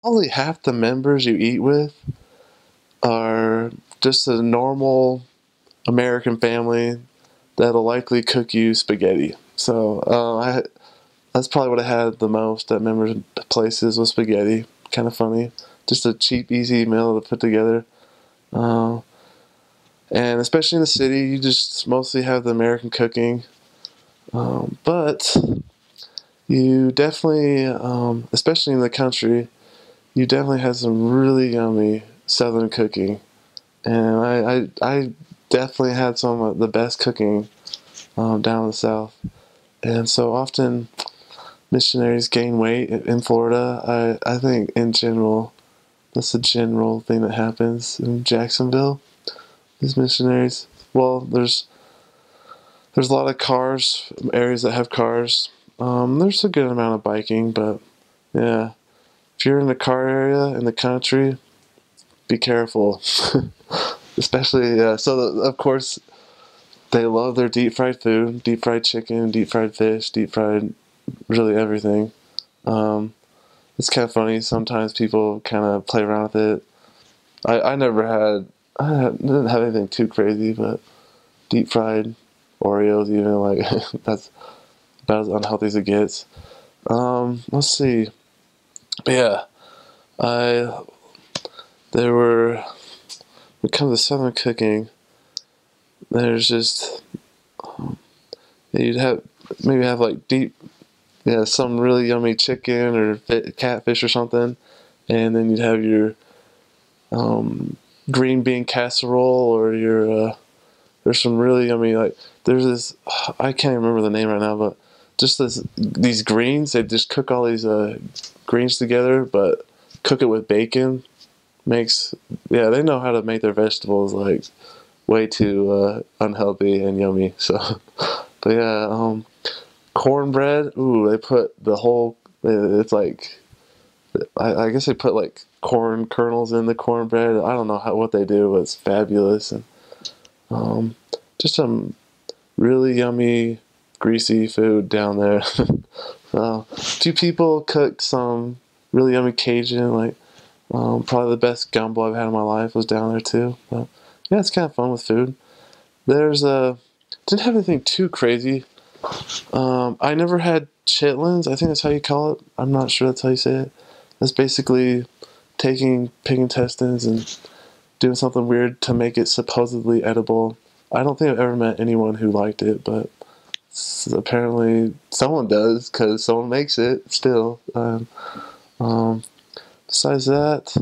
Probably half the members you eat with are just a normal American family that'll likely cook you spaghetti. So that's probably what I had the most at members places was spaghetti. Kind of funny, just a cheap, easy meal to put together. Uh, and especially in the city, you just mostly have the American cooking. But you definitely, especially in the country, you definitely have some really yummy Southern cooking. And I definitely had some of the best cooking down in the South. And so often missionaries gain weight in Florida. I think in general, that's a general thing that happens in Jacksonville. These missionaries, well, there's a lot of cars, areas that have cars. There's a good amount of biking, but yeah, if you're in the car area in the country, be careful. Especially, of course, they love their deep fried food, deep fried chicken, deep fried fish, deep fried really everything. Um, it's kind of funny. Sometimes people kind of play around with it. I never had, didn't have anything too crazy, but deep fried Oreos, even like that's about as unhealthy as it gets. Let's see. But yeah, I there were when it comes to Southern cooking, there's just you'd have maybe have like deep yeah some really yummy chicken or catfish or something, and then you'd have your um, green bean casserole or your there's some really yummy like there's this I can't remember the name right now, but just these greens they just cook all these greens together, but cook it with bacon makes yeah they know how to make their vegetables like way too unhealthy and yummy. So, but yeah, cornbread. Ooh, they put the whole. It's like I guess they put like corn kernels in the cornbread. I don't know what they do, but it's fabulous and um, just some really yummy greasy food down there. So, a few people cooked some really yummy Cajun. Like probably the best gumbo I've had in my life was down there too. But yeah, it's kind of fun with food. There's a didn't have anything too crazy. I never had chitlins. I think that's how you call it. I'm not sure that's how you say it. That's basically taking pig intestines and doing something weird to make it supposedly edible. I don't think I've ever met anyone who liked it, but apparently someone does because someone makes it still. Um, besides that,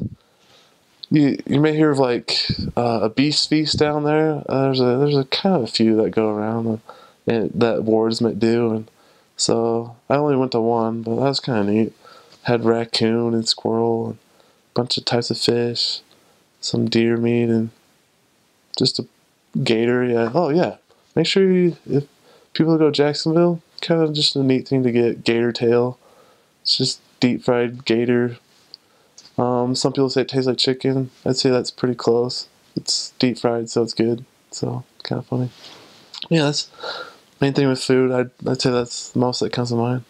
you may hear of like a beast feast down there. There's a kind of a few that go around and that wardsmen do, and so I only went to one, but that was kind of neat. Had raccoon and squirrel and a bunch of types of fish, some deer meat, and just a gator. Yeah. Oh yeah. Make sure if people go to Jacksonville, kind of just a neat thing to get gator tail. It's just deep fried gator. Some people say it tastes like chicken. I'd say that's pretty close. It's deep fried, so it's good. So kind of funny. Yeah, that's main thing with food. I'd say that's the most that comes to mind.